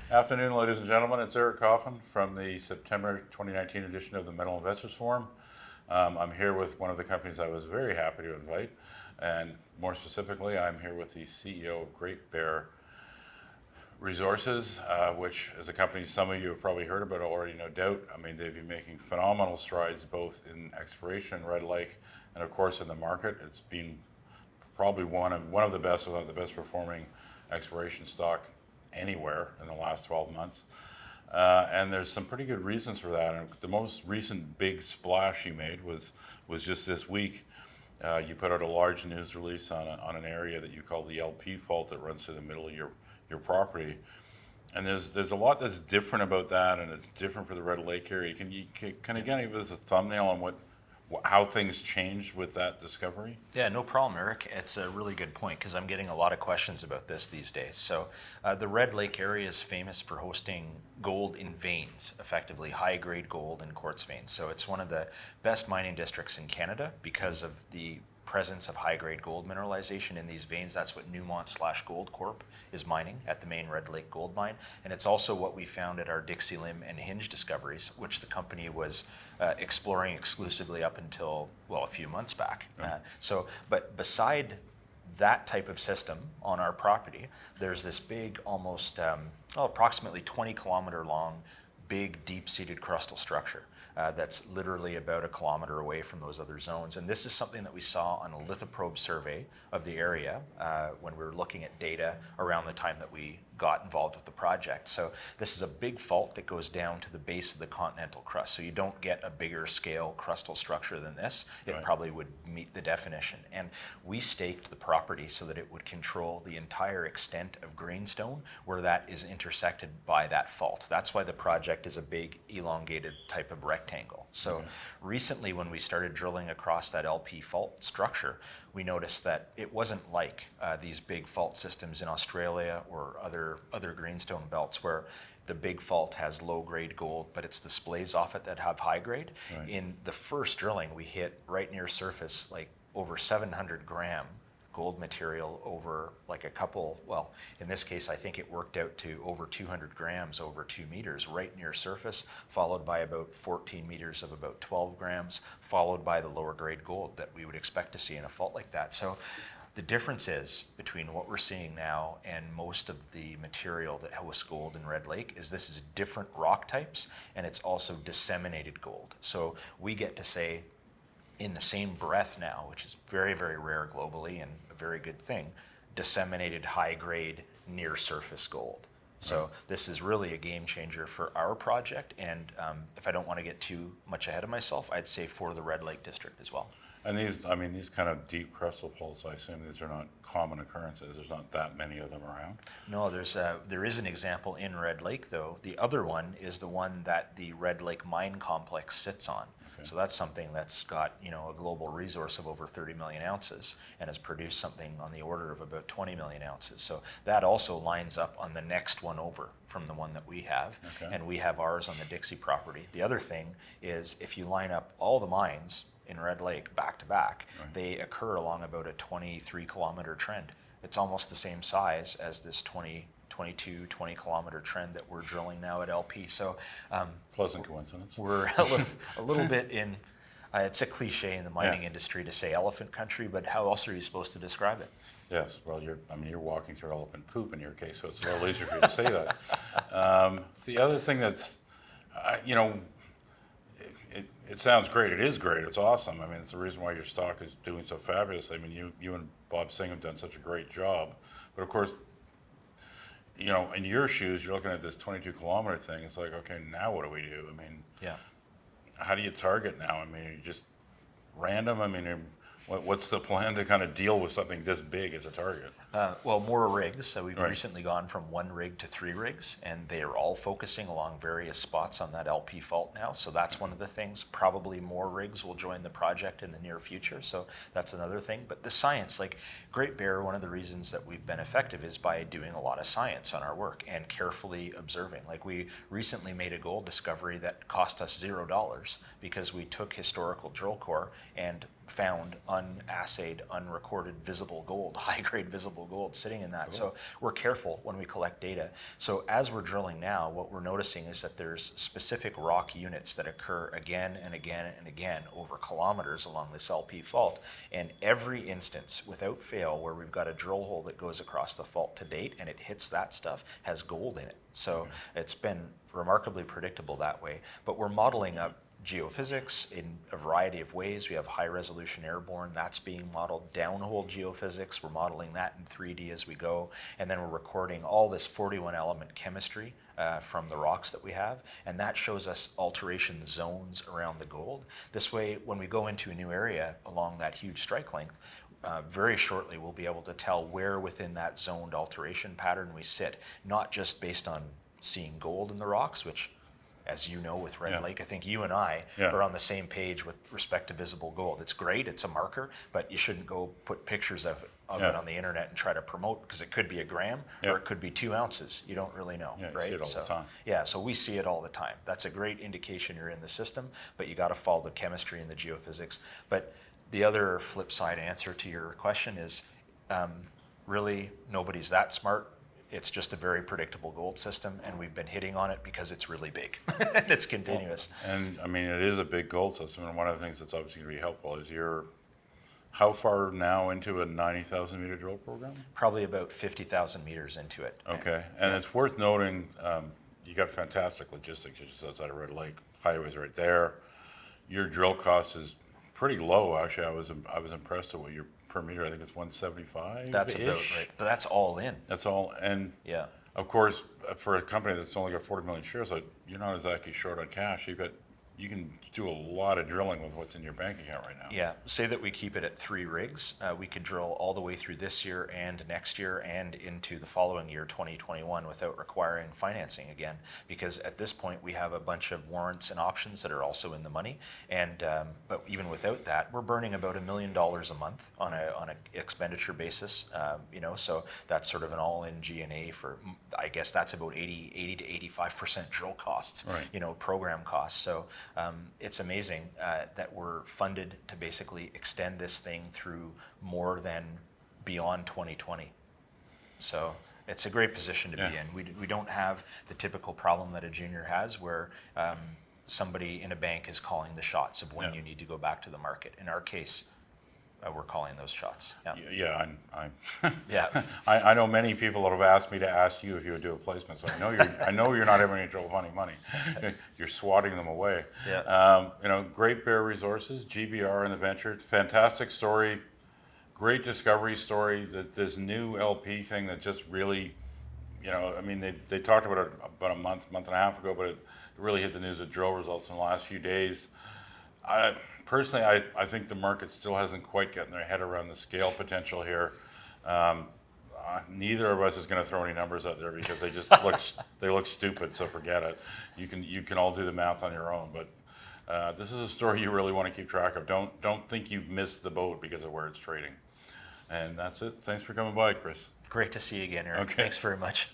Afternoon, ladies and gentlemen. It's Eric Coffin from the September 2019 edition of the Metal Investors Forum. I'm here with one of the companies I was very happy to invite, and more specifically, I'm here with the CEO of Great Bear Resources, which is a company some of you have probably heard about already, no doubt. I mean, they've been making phenomenal strides both in exploration in Red Lake and, of course, in the market. It's been probably one of the best, if not the best performing exploration stock anywhere in the last 12 months. And there's some pretty good reasons for that. And the most recent big splash you made was just this week. You put out a large news release on an area that you call the LP fault that runs through the middle of your property. And there's a lot that's different about that, and it's different for the Red Lake area. Can you give us a thumbnail on how things changed with that discovery? Yeah, no problem, Eric. It's a really good point because I'm getting a lot of questions about this these days. So the Red Lake area is famous for hosting gold in veins, effectively high-grade gold in quartz veins. So it's one of the best mining districts in Canada because of the presence of high-grade gold mineralization in these veins. That's what Newmont/Gold Corp is mining at the main Red Lake gold mine. And it's also what we found at our Dixie Limb and Hinge discoveries, which the company was exploring exclusively up until, well, a few months back. Right. But beside that type of system on our property, there's this big, almost approximately 20-kilometer long, big deep-seated crustal structure that's literally about a kilometer away from those other zones. And this is something that we saw on a lithoprobe survey of the area when we were looking at data around the time that we got involved with the project. So this is a big fault that goes down to the base of the continental crust. So you don't get a bigger scale crustal structure than this. It Right. probably would meet the definition. And we staked the property so that it would control the entire extent of greenstone where that is intersected by that fault. That's why the project is a big elongated type of rectangle. So recently when we started drilling across that LP fault structure, we noticed that it wasn't like these big fault systems in Australia or other greenstone belts where the big fault has low-grade gold, but it's the splays off it that have high grade. Right. In the first drilling, we hit right near surface like over 700-gram gold material over like a couple, well, in this case, I think it worked out to over 200 grams over 2 meters right near surface, followed by about 14 meters of about 12 grams, followed by the lower grade gold that we would expect to see in a fault like that. So the difference is between what we're seeing now and most of the material that hosts gold in Red Lake is this is different rock types, and it's also disseminated gold. So we get to say in the same breath now, which is very, very rare globally and a very good thing, disseminated high-grade near-surface gold. So this is really a game changer for our project, and if I don't want to get too much ahead of myself, I'd say for the Red Lake district as well. And these kind of deep crustal faults, I assume these are not common occurrences. There's not that many of them around. No, there is an example in Red Lake, though. The other one is the one that the Red Lake mine complex sits on. So that's something that's got, a global resource of over 30 million ounces and has produced something on the order of about 20 million ounces. So that also lines up on the next one over from the one that we have. Okay. And we have ours on the Dixie property. The other thing is if you line up all the mines in Red Lake back to back, Right. they occur along about a 23-kilometer trend. It's almost the same size as this 20-kilometer trend that we're drilling now at LP. So Pleasant coincidence. we're a little bit in, it's a cliche in the mining industry to say elephant country, but how else are you supposed to describe it? Yes, well, you're walking through elephant poop in your case, so it's a little easier for you to say that. The other thing that's, it sounds great. It is great. It's awesome. I mean, it's the reason why your stock is doing so fabulous. I mean, you and Bob Singh have done such a great job. But of course, in your shoes, you're looking at this 22-kilometer thing. It's like, okay, now what do we do? I mean, how do you target now? I mean, are you just random? I mean, what's the plan to kind of deal with something this big as a target? Well, more rigs. So we've recently gone from 1 rig to 3 rigs, and they are all focusing along various spots on that LP fault now. So that's one of the things. Probably more rigs will join the project in the near future. So that's another thing. But the science, like Great Bear, one of the reasons that we've been effective is by doing a lot of science on our work and carefully observing. Like we recently made a gold discovery that cost us $0 because we took historical drill core and found unassayed, unrecorded visible gold, high-grade visible gold sitting in that. Cool. So we're careful when we collect data. So as we're drilling now, what we're noticing is that there's specific rock units that occur again and again and again over kilometers along this LP fault. And every instance, without fail, where we've got a drill hole that goes across the fault to date and it hits that stuff, has gold in it. So it's been remarkably predictable that way. But we're modeling up geophysics in a variety of ways. We have high resolution airborne, that's being modeled. Downhole geophysics, we're modeling that in 3D as we go. And then we're recording all this 41 element chemistry from the rocks that we have. And that shows us alteration zones around the gold. This way, when we go into a new area along that huge strike length, very shortly we'll be able to tell where within that zoned alteration pattern we sit, not just based on seeing gold in the rocks, which, as you know, with Red Lake, I think you and I are on the same page with respect to visible gold. It's great, it's a marker, but you shouldn't go put pictures of it on the internet and try to promote, because it could be a gram or it could be 2 ounces. You don't really know, right? You see it all the time. Yeah, so we see it all the time. That's a great indication you're in the system, but you got to follow the chemistry and the geophysics. But the other flip side answer to your question is really nobody's that smart. It's just a very predictable gold system, and we've been hitting on it because it's really big and it's continuous. And I mean, it is a big gold system, and one of the things that's obviously going to be helpful is how far now into a 90,000 meter drill program? Probably about 50,000 meters into it. Okay, and it's worth noting, you got fantastic logistics. You're just outside of Red Lake. Highway's right there. Your drill cost is pretty low, actually. I was impressed with what your per meter, I think it's 175. That's about right, but that's all in. That's all, and of course, for a company that's only got 40 million shares, you're not exactly short on cash. You can do a lot of drilling with what's in your bank account right now. Yeah, say that we keep it at 3 rigs. We could drill all the way through this year and next year and into the following year, 2021, without requiring financing again, because at this point we have a bunch of warrants and options that are also in the money. And but even without that, we're burning about $1 million a month on an expenditure basis. So that's sort of an all-in G&A for, I guess that's about 80 to 85% drill costs. Right. Program costs. So it's amazing that we're funded to basically extend this thing through more than beyond 2020. So it's a great position to be in. We don't have the typical problem that a junior has, where somebody in a bank is calling the shots of when you need to go back to the market. In our case, we're calling those shots. I know many people that have asked me to ask you if you would do a placement. So I know you're not having any trouble finding money. You're swatting them away. Great Bear Resources, GBR in the venture, fantastic story, great discovery story. That this new LP thing that just really, they talked about it about a month and a half ago, but it really hit the news with drill results in the last few days. Personally, I think the market still hasn't quite gotten their head around the scale potential here. Neither of us is going to throw any numbers out there because they just look stupid. So forget it. You can all do the math on your own. But this is a story you really want to keep track of. Don't think you've missed the boat because of where it's trading. And that's it. Thanks for coming by, Chris. Great to see you again, Eric. Okay. Thanks very much.